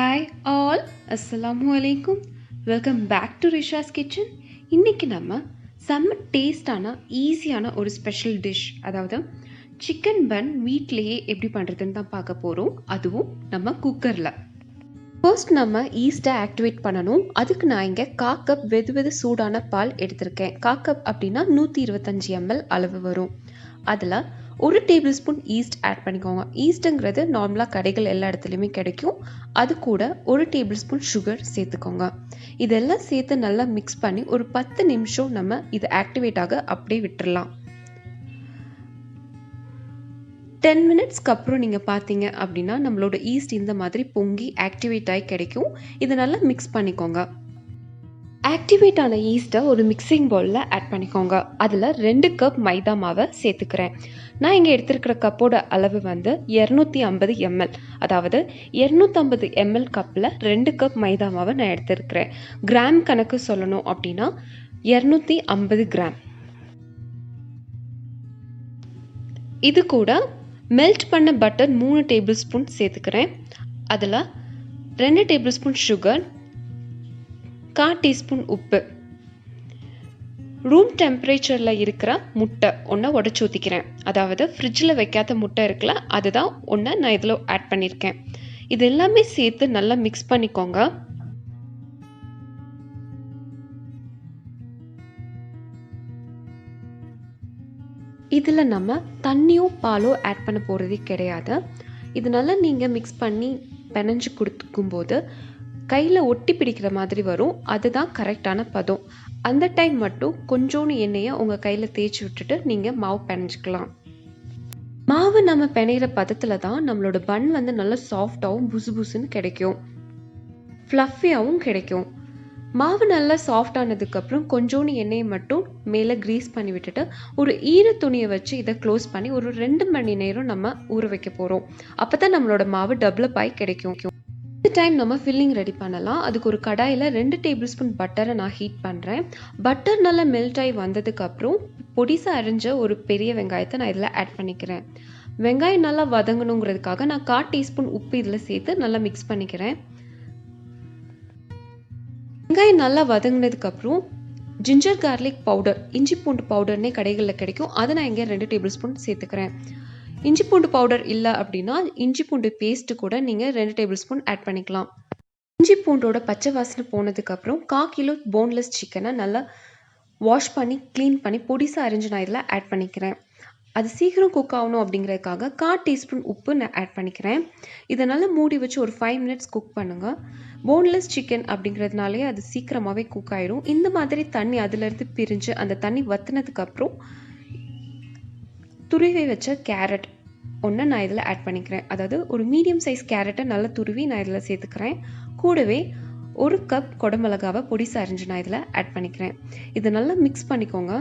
Hi all, அஸ்ஸலாமு அலைக்கும். Welcome back to Risha's kitchen. இன்றைக்கி நம்ம செம்ம டேஸ்டான ஈஸியான ஒரு ஸ்பெஷல் டிஷ், அதாவது சிக்கன் பன் வீட்லேயே எப்படி பண்ணுறதுன்னு தான் பார்க்க போகிறோம். அதுவும் நம்ம குக்கரில். ஃபர்ஸ்ட் நம்ம ஈஸ்ட்டை ஆக்டிவேட் பண்ணணும். அதுக்கு நான் இங்கே 1/4 கப் வெது சூடான பால் எடுத்திருக்கேன். 1/4 கப் அப்படின்னா 125 ml அளவு வரும். அதில் 1 டேபிள் ஸ்பூன் ஈஸ்ட் ஆட் பண்ணிக்கோங்க. ஈஸ்ட்டுங்கிறது நார்மலாக கடைகள் எல்லா இடத்துலையுமே கிடைக்கும். அது கூட 1 டேபிள் ஸ்பூன் சுகர் சேர்த்துக்கோங்க. இதெல்லாம் சேர்த்து நல்லா மிக்ஸ் பண்ணி ஒரு 10 நிமிஷம் நம்ம இது ஆக்டிவேட் ஆக அப்படியே விட்டுறலாம். 10 மினிட்ஸ்க்கு அப்புறம் நீங்கள் பார்த்தீங்க அப்படின்னா நம்மளோட ஈஸ்ட் இந்த மாதிரி பொங்கி ஆக்டிவேட் ஆகி கிடைக்கும். இதை நல்லா மிக்ஸ் பண்ணிக்கோங்க. ஆக்டிவேட் ஆன ஈஸ்ட்டை ஒரு மிக்சிங் பவுலில் ஆட் பண்ணிக்கோங்க. அதில் 2 கப் மைதா மாவை சேர்த்துக்கிறேன். நான் இங்கே எடுத்துருக்கிற கப்போட அளவு வந்து 250 ml. அதாவது 250 ml கப்பில் 2 கப் மைதா மாவை நான் எடுத்துருக்கிறேன். கிராம் கணக்கு சொல்லணும் அப்படின்னா 250 கிராம். இது கூட மெல்ட் பண்ண பட்டர் 3 டேபிள் ஸ்பூன் சேர்த்துக்கிறேன். அதில் 2 டேபிள் ஸ்பூன் சுகர், 1/4 டீஸ்பூன் உப்பு, ரூம் டெம்பரேச்சரில் இருக்கிற முட்டை ஒன்றை உடச்சி ஊற்றிக்கிறேன். அதாவது ஃப்ரிட்ஜில் வைக்காத முட்டை இருக்குல்ல, அதுதான் ஒன்று நான் இதில் ஆட் பண்ணியிருக்கேன். இது எல்லாமே சேர்த்து நல்லா மிக்ஸ் பண்ணிக்கோங்க. இதில் நம்ம தண்ணியோ பாலோ ஆட் பண்ண போகிறதே கிடையாது. இதனால நீங்கள் மிக்ஸ் பண்ணி பிணைஞ்சு கொடுக்கும்போது கையில் ஒட்டி பிடிக்கிற மாதிரி வரும். அதுதான் கரெக்டான பதம். அந்த டைம் மட்டும் கொஞ்சோண்டு எண்ணெயை உங்கள் கையில் தேய்ச்சி விட்டுட்டு நீங்கள் மாவு பிணைஞ்சிக்கலாம். மாவு நம்ம பிணையிற பதத்தில் தான் நம்மளோட பன் வந்து நல்லா சாஃப்டாகவும் புசுன்னு கிடைக்கும், ஃப்ளஃபியாகவும் கிடைக்கும். மாவு நல்லா சாஃப்ட் ஆனதுக்கப்புறம் கொஞ்சோண்டு எண்ணெயை மட்டும் மேலே க்ரீஸ் பண்ணி விட்டுட்டு ஒரு ஈர துணியை வச்சு இதை க்ளோஸ் பண்ணி ஒரு 2 மணி நேரம் நம்ம ஊற வைக்க போகிறோம். அப்போ தான் நம்மளோட மாவு டெவலப் ஆகி கிடைக்கும். இந்த டைம் நம்ம ஃபில்லிங் ரெடி பண்ணலாம். அதுக்கு ஒரு கடாயில் 2 டேபிள் ஸ்பூன் பட்டரை நான் ஹீட் பண்ணுறேன். பட்டர் நல்லா மெல்ட் ஆகி வந்ததுக்கப்புறம் பொடிசாக அரிஞ்ச ஒரு பெரிய வெங்காயத்தை நான் இதில் ஆட் பண்ணிக்கிறேன். வெங்காயம் நல்லா வதங்கணுங்கிறதுக்காக நான் 1/4 டீஸ்பூன் உப்பு இதில் சேர்த்து நல்லா மிக்ஸ் பண்ணிக்கிறேன். வெங்காயம் நல்லா வதங்கினதுக்கப்புறம் ஜிஞ்சர் கார்லிக் பவுடர், இஞ்சி பூண்டு பவுடர்னே கடைகளில் கிடைக்கும். அதை நான் இங்கே 2 டேபிள் ஸ்பூன் சேர்த்துக்கிறேன். இஞ்சி பூண்டு பவுடர் இல்லை அப்படின்னா இஞ்சி பூண்டு பேஸ்ட்டு கூட நீங்கள் 2 டேபிள் ஸ்பூன் ஆட் பண்ணிக்கலாம். இஞ்சி பூண்டோட பச்சை வாசனை போனதுக்கப்புறம் 1/4 கிலோ போன்லெஸ் சிக்கனை நல்லா வாஷ் பண்ணி க்ளீன் பண்ணி பொடிசாக அரிஞ்சு நான் இதில் ஆட் பண்ணிக்கிறேன். அது சீக்கிரம் குக் ஆகணும் அப்படிங்கிறதுக்காக 1/4 டீஸ்பூன் உப்பு நான் ஆட் பண்ணிக்கிறேன். இதனால் மூடி வச்சு ஒரு 5 மினிட்ஸ் குக் பண்ணுங்கள். போன்லெஸ் சிக்கன் அப்படிங்கிறதுனாலே அது சீக்கிரமாகவே குக் ஆகிடும். இந்த மாதிரி தண்ணி அதிலிருந்து பிரிஞ்சு அந்த தண்ணி வற்றினதுக்கப்புறம் துருவி வச்ச கேரட் ஒன்று நான் இதில் ஆட் பண்ணிக்கிறேன். அதாவது ஒரு மீடியம் சைஸ் கேரட்டை நல்லா துருவி நான் இதில் சேர்த்துக்கிறேன். கூடவே 1 கப் குடமிளகாவை பொடிசாக அரிஞ்சு நான் இதில் ஆட் பண்ணிக்கிறேன். இதை நல்லா மிக்ஸ் பண்ணிக்கோங்க.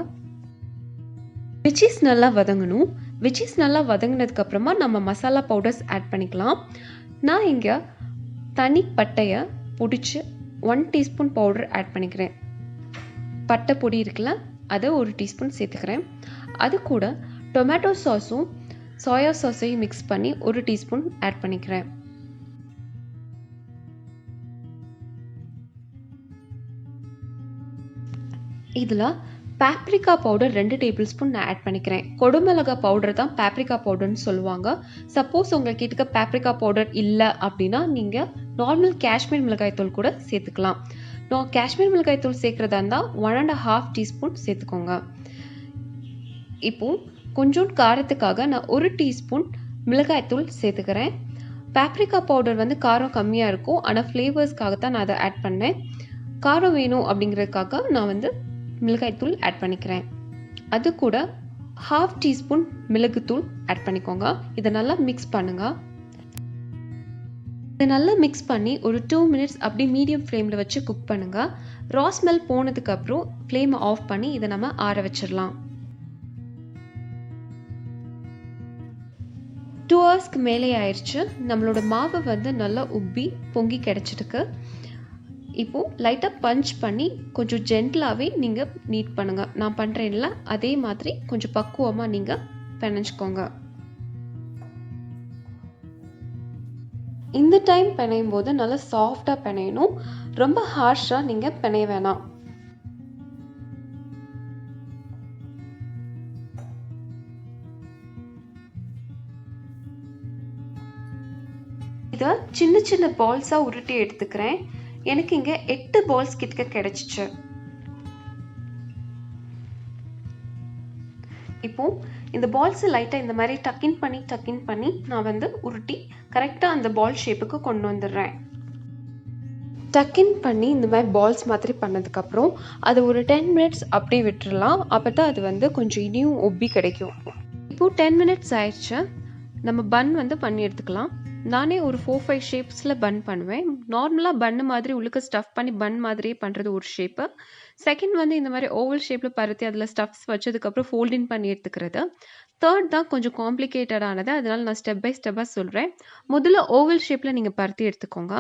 வெஜ்ஜீஸ் நல்லா வதங்கணும். வெஜ்ஜீஸ் நல்லா வதங்கினதுக்கப்புறமா நம்ம மசாலா பவுடர்ஸ் ஆட் பண்ணிக்கலாம். நான் இங்கே தனி பட்டையை பொடிச்சு 1 டீஸ்பூன் பவுடர் ஆட் பண்ணிக்கிறேன். பட்டை பொடி இருக்குல்ல, அதை 1 டீஸ்பூன் சேர்த்துக்கிறேன். அது கூட டொமேட்டோ சாஸும் சோயா சாஸையும் மிக்ஸ் பண்ணி 1 டீஸ்பூன் ஆட் பண்ணிக்கிறேன். இதில் பாப்ரிகா பவுடர் 2 டேபிள் ஸ்பூன் நான் ஆட் பண்ணிக்கிறேன். கொடுமிளகா பவுடர் தான் பாப்ரிகா பவுடர்னு சொல்லுவாங்க. சப்போஸ் உங்களுக்கு கிட்ட பாப்ரிகா பவுடர் இல்லை அப்படின்னா நீங்கள் நார்மல் காஷ்மீர் மிளகாய்த்தூள் கூட சேர்த்துக்கலாம். நான் காஷ்மீர் மிளகாய்த்தூள் சேர்க்குறதா இருந்தால் 1.5 டீஸ்பூன் சேர்த்துக்கோங்க. இப்போது கொஞ்சம் காரத்துக்காக நான் 1 டீஸ்பூன் மிளகாய்த்தூள் சேர்த்துக்கிறேன். பாப்ரிகா பவுடர் வந்து காரம் கம்மியாக இருக்கும், ஆனால் ஃப்ளேவர்ஸ்க்காக தான் நான் அதை ஆட் பண்ணேன். காரம் வேணும் அப்படிங்கிறதுக்காக நான் வந்து மிளகாய்த்தூள் ஆட் பண்ணிக்கிறேன். அது கூட 1/2 டீஸ்பூன் மிளகுத்தூள் ஆட் பண்ணிக்கோங்க. இதை நல்லா மிக்ஸ் பண்ணுங்கள். இதை நல்லா மிக்ஸ் பண்ணி ஒரு 2 மினிட்ஸ் அப்படி மீடியம் ஃப்ளேமில் வச்சு குக் பண்ணுங்கள். ரா ஸ்மெல் போனதுக்கப்புறம் ஃப்ளேமை ஆஃப் பண்ணி இதை நம்ம ஆற வச்சிடலாம். 2 ஹவர்ஸ்க்கு மேலே ஆயிடுச்சு. நம்மளோட மாவு வந்து நல்லா உப்பி பொங்கி கிடச்சிருக்கு. இப்போது லைட்டாக பஞ்ச் பண்ணி கொஞ்சம் ஜென்டிலாகவே நீங்கள் நீட் பண்ணுங்கள். நான் பண்ணுறேன்ல அதே மாதிரி கொஞ்சம் பக்குவமாக நீங்கள் பிணைஞ்சிக்கோங்க. இந்த டைம் பிணையும் போது நல்லா சாஃப்டாக பிணையணும், ரொம்ப ஹார்ஷாக நீங்கள் பிணைய வேணாம். இதை சின்ன சின்ன பால்ஸாக உருட்டி எடுத்துக்கிறேன். எனக்கு இங்கே 8 பால்ஸ் கிட்ட கிடைச்சிச்சு. இப்போ இந்த பால்ஸை லைட்டாக இந்த மாதிரி டக்கின் பண்ணி நான் வந்து உருட்டி கரெக்டாக அந்த பால் ஷேப்புக்கு கொண்டு வந்துடுறேன். டக்கின் பண்ணி இந்த மாதிரி பால்ஸ் மாதிரி பண்ணதுக்கப்புறம் அது ஒரு 10 மினிட்ஸ் அப்படியே விட்டுறலாம். அப்போ தான் அது வந்து கொஞ்சம் இனியும் ஒப்பி கிடைக்கும். இப்போது 10 மினிட்ஸ் ஆயிடுச்சு. நம்ம பன் வந்து பண்ணி எடுத்துக்கலாம். நானே ஒரு 4-5 ஷேப்ஸில் பன் பண்ணுவேன். நார்மலாக பன்னு மாதிரி உள்ளுக்கு ஸ்டஃப் பண்ணி பன் மாதிரியே பண்ணுறது ஒரு ஷேப்பு. செகண்ட் வந்து இந்த மாதிரி ஓவல் ஷேப்பில் பருத்தி அதில் ஸ்டஃப்ஸ் வச்சதுக்கப்புறம் ஃபோல்டிங் பண்ணி எடுத்துக்கிறது. தேர்ட் தான் கொஞ்சம் காம்ப்ளிகேட்டடானது, அதனால் நான் ஸ்டெப் பை ஸ்டெப்பாக சொல்கிறேன். முதல்ல ஓவல் ஷேப்பில் நீங்கள் பருத்தி எடுத்துக்கோங்க.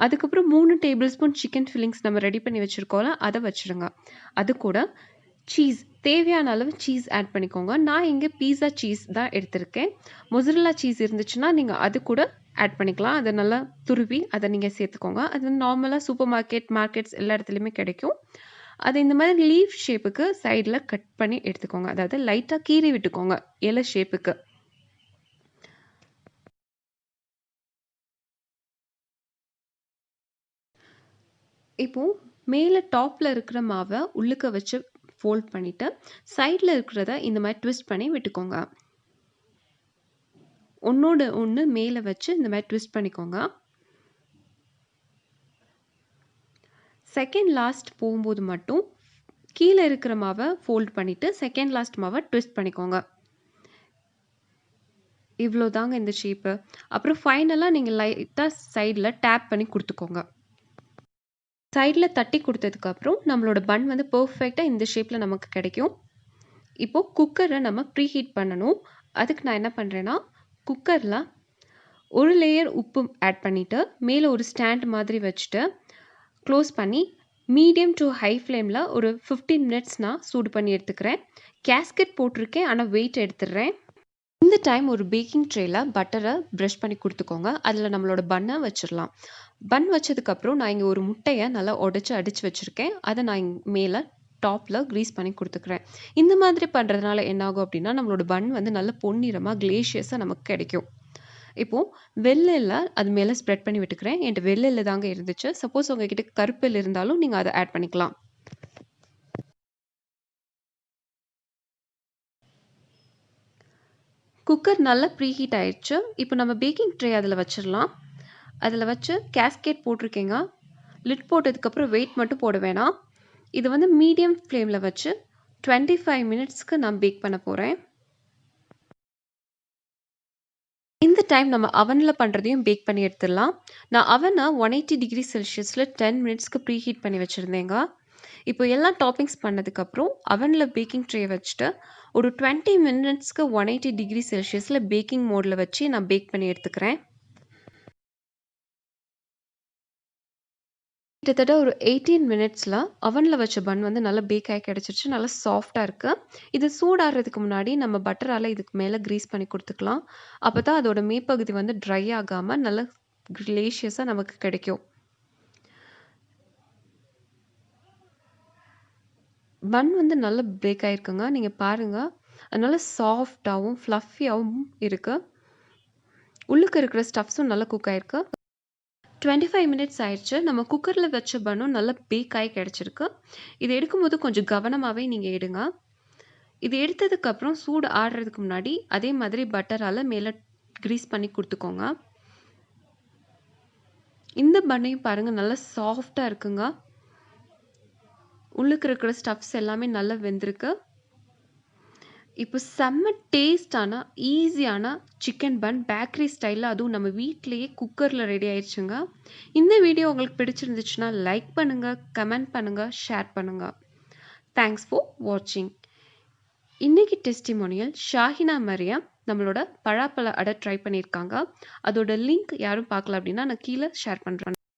அதுக்கப்புறம் 3 டேபிள் ஸ்பூன் சிக்கன் ஃபில்லிங்ஸ் நம்ம ரெடி பண்ணி வச்சுருக்கோம்ல, அதை வச்சுருங்க. அது கூட சீஸ், தேவையான அளவு சீஸ் ஆட் பண்ணிக்கோங்க. நான் இங்கே பீஸா சீஸ் தான் எடுத்திருக்கேன். மொசரல்லா சீஸ் இருந்துச்சுன்னா நீங்கள் அது கூட ஆட் பண்ணிக்கலாம். அதை நல்லா துருவி அதை நீங்கள் சேர்த்துக்கோங்க. அது வந்து நார்மலாக சூப்பர் மார்க்கெட்ஸ் எல்லா இடத்துலையுமே கிடைக்கும். அதை இந்த மாதிரி லீஃப் ஷேப்புக்கு சைடில் கட் பண்ணி எடுத்துக்கோங்க. அதாவது லைட்டாக கீறி விட்டுக்கோங்க இலை ஷேப்புக்கு. இப்போது மேலே டாப்பில் இருக்கிற மாவை உள்ளுக்க வச்சு ஃபோல்ட் பண்ணிவிட்டு சைடில் இருக்கிறத இந்த மாதிரி ட்விஸ்ட் பண்ணி விட்டுக்கோங்க. ஒன்றோட ஒன்று மேலே வச்சு இந்த மாதிரி ட்விஸ்ட் பண்ணிக்கோங்க. செகண்ட் லாஸ்ட் போகும்போது மட்டும் கீழே இருக்கிற மாவை ஃபோல்ட் பண்ணிவிட்டு செகண்ட் லாஸ்ட் மாவை ட்விஸ்ட் பண்ணிக்கோங்க. இவ்வளோ தாங்க இந்த ஷேப்பு. அப்புறம் ஃபைனலாக நீங்கள் லைட்டாக சைடில் டேப் பண்ணி கொடுத்துக்கோங்க. சைடில் தட்டி கொடுத்ததுக்கப்புறம் நம்மளோட பன் வந்து பர்ஃபெக்டாக இந்த ஷேப்பில் நமக்கு கிடைக்கும். இப்போது குக்கரை நம்ம ப்ரீ ஹீட் பண்ணணும். அதுக்கு நான் என்ன பண்ணுறேன்னா, குக்கரில் ஒரு லேயர் உப்பு ஆட் பண்ணிவிட்டு மேலே ஒரு ஸ்டாண்ட் மாதிரி வச்சுட்டு க்ளோஸ் பண்ணி மீடியம் டு ஹை ஃப்ளேமில் ஒரு 15 மினிட்ஸ் நான் சூடு பண்ணி எடுத்துக்கிறேன். கேஸ்கெட் போட்டிருக்கேன், ஆனால் வெயிட் எடுத்துடுறேன். இந்த டைம் ஒரு பேக்கிங் ட்ரேயில் பட்டரை ப்ரஷ் பண்ணி கொடுத்துக்கோங்க. அதில் நம்மளோட பன்னை வச்சிடலாம். பன் வச்சதுக்கப்புறம் நான் இங்கே ஒரு முட்டையை நல்லா உடச்சி அடித்து வச்சுருக்கேன். அதை நான் மேலே டாப்பில் க்ரீஸ் பண்ணி கொடுத்துக்கிறேன். இந்த மாதிரி பண்ணுறதுனால என்னாகும் அப்படின்னா, நம்மளோட பன் வந்து நல்ல பொன்னிறமாக கிளேஷியஸாக நமக்கு கிடைக்கும். இப்போது வெள்ளை அது மேலே ஸ்ப்ரெட் பண்ணி விட்டுக்கிறேன். என்கிட்ட வெள்ளை தாங்க இருந்துச்சு. சப்போஸ் உங்ககிட்ட கருப்பில் இருந்தாலும் நீங்கள் அதை ஆட் பண்ணிக்கலாம். குக்கர் நல்லா ப்ரீஹீட் ஆயிடுச்சு. இப்போ நம்ம பேக்கிங் ட்ரே அதில் வச்சிடலாம். அதில் வச்சு கேஸ்கேட் போட்டிருக்கேங்க. லிட் போட்டதுக்கப்புறம் வெயிட் மட்டும் போட வேணாம். இது வந்து மீடியம் ஃப்ளேமில் வச்சு 25 மினிட்ஸ்க்கு நான் பேக் பண்ண போகிறேன். இந்த டைம் நம்ம அவனில் பண்ணுறதையும் பேக் பண்ணி எடுத்துடலாம். நான் அவனை 180 டிகிரி செல்சியஸில் 10 மினிட்ஸ்க்கு ப்ரீ ஹீட் பண்ணி வச்சுருந்தேங்க. இப்போ எல்லாம் டாப்பிங்ஸ் பண்ணதுக்கப்புறம் அவனில் பேக்கிங் ட்ரே வச்சுட்டு ஒரு 20 மினிட்ஸ்க்கு 180 டிகிரி செல்சியஸில் பேக்கிங் மோடில் வச்சு நான் பேக் பண்ணி எடுத்துக்கிறேன். கிட்டத்தட்ட ஒரு 18 மினிட்ஸில் அவனில் வச்ச பன் வந்து நல்லா பேக் ஆகி கிடச்சிருச்சு. நல்லா சாஃப்டாக இருக்குது. இது சூடாடுறதுக்கு முன்னாடி நம்ம பட்டரால் இதுக்கு மேலே க்ரீஸ் பண்ணி கொடுத்துக்கலாம். அப்போ தான் அதோட மேற்பகுதி வந்து ட்ரை ஆகாமல் நல்லா கிளேஷியஸாக நமக்கு கிடைக்கும். பன் வந்து நல்லா பேக் ஆகிருக்குங்க. நீங்கள் பாருங்கள், அதனால சாஃப்டாகவும் ஃப்ளஃபியாகவும் இருக்குது. உள்ளுக்கு இருக்கிற ஸ்டஃப்ஸும் நல்லா குக் ஆகிருக்கு. 25 மினிட்ஸ் ஆயிடுச்சு. நம்ம குக்கரில் வச்ச பன்னும் நல்லா பேக் ஆகி கிடச்சிருக்கு. இது எடுக்கும்போது கொஞ்சம் கவனமாகவே நீங்கள் எடுங்க. இது எடுத்ததுக்கப்புறம் சூடு ஆடுறதுக்கு முன்னாடி அதே மாதிரி பட்டரால் மேலே க்ரீஸ் பண்ணி கொடுத்துக்கோங்க. இந்த பன்னையும் பாருங்கள் நல்லா சாஃப்டாக இருக்குங்க. உள்ளுக்கு இருக்கிற ஸ்டஃப்ஸ் எல்லாமே நல்லா வெந்திருக்கு. இப்போ செம்ம டேஸ்டான ஈஸியான சிக்கன் பன் பேக்கரி ஸ்டைலில், அதுவும் நம்ம வீட்டிலேயே குக்கரில் ரெடி ஆயிடுச்சுங்க. இந்த வீடியோ உங்களுக்கு பிடிச்சிருந்துச்சுன்னா லைக் பண்ணுங்கள், கமெண்ட் பண்ணுங்கள், ஷேர் பண்ணுங்கள். தேங்க்ஸ் ஃபார் வாட்சிங். இன்றைக்கி டெஸ்டிமோனியல் ஷாஹினா மரியம் நம்மளோட பழாப்பழ அடை ட்ரை பண்ணியிருக்காங்க. அதோட லிங்க் யாரும் பார்க்கல அப்படின்னா நான் கீழே ஷேர் பண்ணுறேன்.